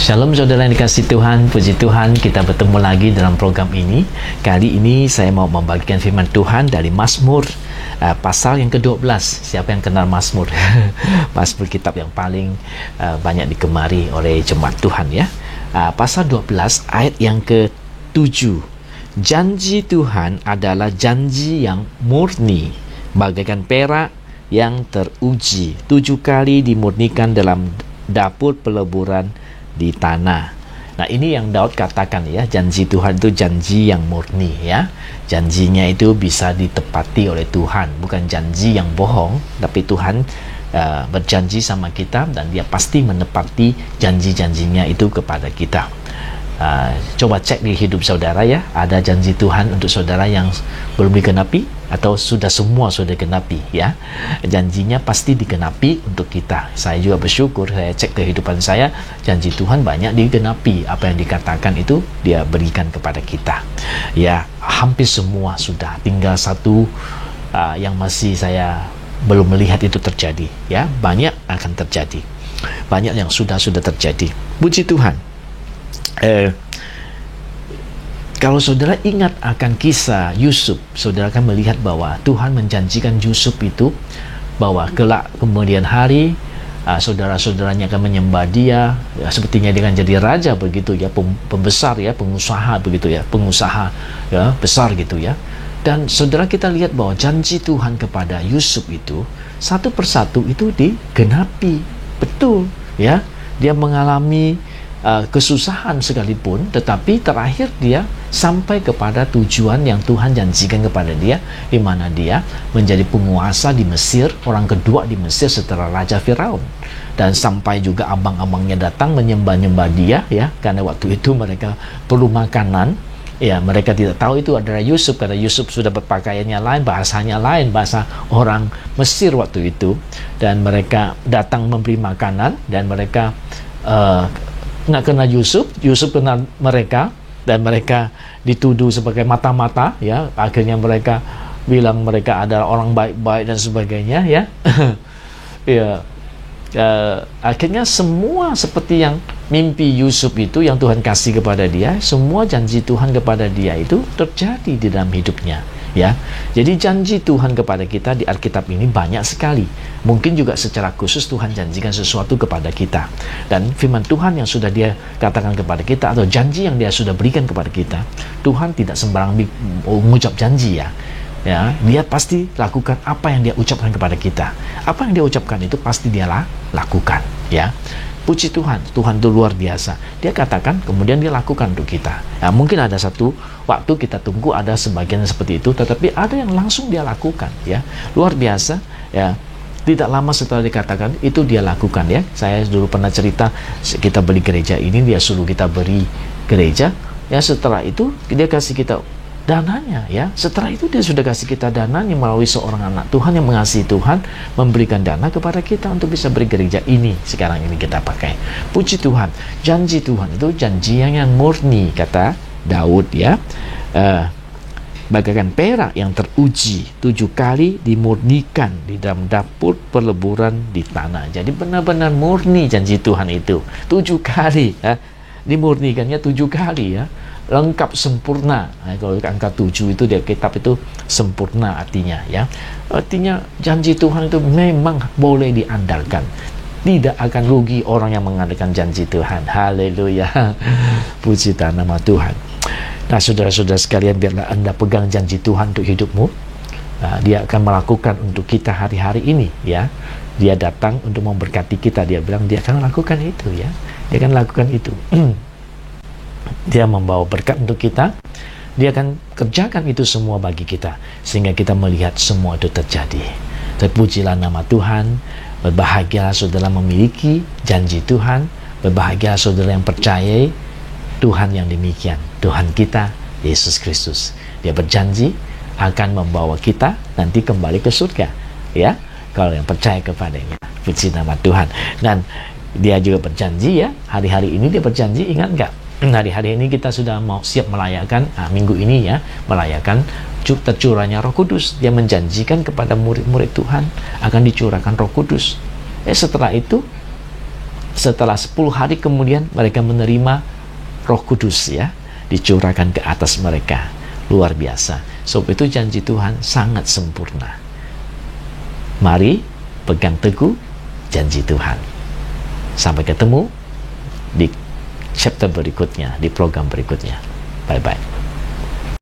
Shalom saudara yang dikasihi Tuhan, puji Tuhan kita bertemu lagi dalam program ini. Kali ini saya mau membagikan firman Tuhan dari Mazmur pasal yang ke-12. Siapa yang kenal Mazmur? Mazmur kitab yang paling banyak digemari oleh jemaat Tuhan ya. Pasal 12 ayat yang ke-7. Janji Tuhan adalah janji yang murni, bagaikan perak yang teruji, 7 kali dimurnikan dalam dapur peleburan di tanah. Nah, ini yang Daud katakan ya, janji Tuhan itu janji yang murni ya. Janjinya itu bisa ditepati oleh Tuhan, bukan janji yang bohong, tapi Tuhan berjanji sama kita dan dia pasti menepati janji-janjinya itu kepada kita. Coba cek di hidup saudara ya, ada janji Tuhan untuk saudara yang belum digenapi atau sudah semua sudah digenapi ya. Janjinya pasti digenapi untuk kita. Saya juga bersyukur, saya cek kehidupan saya, janji Tuhan banyak digenapi. Apa yang dikatakan itu dia berikan kepada kita ya. Hampir semua sudah, tinggal satu yang masih saya belum melihat itu terjadi ya. Banyak akan terjadi, banyak yang sudah terjadi. Puji Tuhan. Kalau saudara ingat akan kisah Yusuf, saudara akan melihat bahwa Tuhan menjanjikan Yusuf itu bahwa kelak kemudian hari saudara-saudaranya akan menyembah dia ya, sepertinya dia akan jadi raja begitu ya, pembesar ya, pengusaha begitu ya, pengusaha ya besar gitu ya. Dan saudara kita lihat bahwa janji Tuhan kepada Yusuf itu satu persatu itu digenapi betul ya. Dia mengalami kesusahan sekalipun, tetapi terakhir dia sampai kepada tujuan yang Tuhan janjikan kepada dia, di mana dia menjadi penguasa di Mesir, orang kedua di Mesir setelah Raja Firaun. Dan sampai juga abang-abangnya datang menyembah-nyembah dia ya, karena waktu itu mereka perlu makanan ya. Mereka tidak tahu itu adalah Yusuf, karena Yusuf sudah berpakaiannya lain, bahasanya lain, bahasa orang Mesir waktu itu. Dan mereka datang memberi makanan, dan mereka nggak kenal Yusuf, Yusuf kenal mereka, dan mereka dituduh sebagai mata-mata ya. Akhirnya mereka bilang mereka adalah orang baik-baik dan sebagainya ya. Ya, akhirnya semua seperti yang mimpi Yusuf itu yang Tuhan kasih kepada dia, semua janji Tuhan kepada dia itu terjadi di dalam hidupnya ya. Jadi janji Tuhan kepada kita di Alkitab ini banyak sekali. Mungkin juga secara khusus Tuhan janjikan sesuatu kepada kita, dan firman Tuhan yang sudah dia katakan kepada kita atau janji yang dia sudah berikan kepada kita, Tuhan tidak sembarang mengucap janji ya. Ya, dia pasti lakukan apa yang dia ucapkan kepada kita. Apa yang dia ucapkan itu pasti dia lakukan ya. Puji Tuhan, Tuhan itu luar biasa. Dia katakan, kemudian dia lakukan untuk kita. Nah, mungkin ada satu waktu kita tunggu ada sebagian seperti itu, tetapi ada yang langsung dia lakukan ya. Luar biasa ya. Tidak lama setelah dikatakan itu dia lakukan ya. Saya dulu pernah cerita, kita beli gereja ini, dia suruh kita beri gereja ya. Setelah itu dia kasih kita dananya ya. Setelah itu dia sudah kasih kita dananya melalui seorang anak Tuhan yang mengasihi Tuhan, memberikan dana kepada kita untuk bisa beri gereja ini sekarang ini kita pakai. Puji Tuhan, janji Tuhan itu janji yang murni, kata Daud ya. Bagaikan perak yang teruji, 7 kali dimurnikan di dalam dapur peleburan di tanah. Jadi benar-benar murni janji Tuhan itu 7 kali ya. Dimurnikannya 7 kali ya, lengkap sempurna. Nah, kalau angka 7 itu di kitab itu sempurna artinya ya. Artinya janji Tuhan itu memang boleh diandalkan. Tidak akan rugi orang yang mengandalkan janji Tuhan. Haleluya. Puji nama Tuhan. Nah, saudara-saudara sekalian, biarlah Anda pegang janji Tuhan untuk hidupmu. Nah, dia akan melakukan untuk kita hari-hari ini ya. Dia datang untuk memberkati kita. Dia bilang dia akan lakukan itu ya. Dia akan lakukan itu. Dia membawa berkat untuk kita. Dia akan kerjakan itu semua bagi kita, sehingga kita melihat semua itu terjadi. Terpujilah nama Tuhan. Berbahagialah saudara memiliki janji Tuhan. Berbahagialah saudara yang percayai Tuhan yang demikian. Tuhan kita Yesus Kristus, dia berjanji akan membawa kita nanti kembali ke surga ya, kalau yang percaya kepadanya. Puji nama Tuhan. Dan dia juga berjanji ya, hari-hari ini dia berjanji, ingat nggak? Hari-hari ini kita sudah mau siap melayakan, minggu ini ya, melayakan tercurahnya Roh Kudus. Dia menjanjikan kepada murid-murid Tuhan akan dicurahkan Roh Kudus. Setelah itu setelah 10 hari kemudian mereka menerima Roh Kudus, ya, dicurahkan ke atas mereka. Luar biasa. Sebab itu janji Tuhan sangat sempurna. Mari pegang teguh janji Tuhan. Sampai ketemu di chapter berikutnya, di program berikutnya. Bye-bye.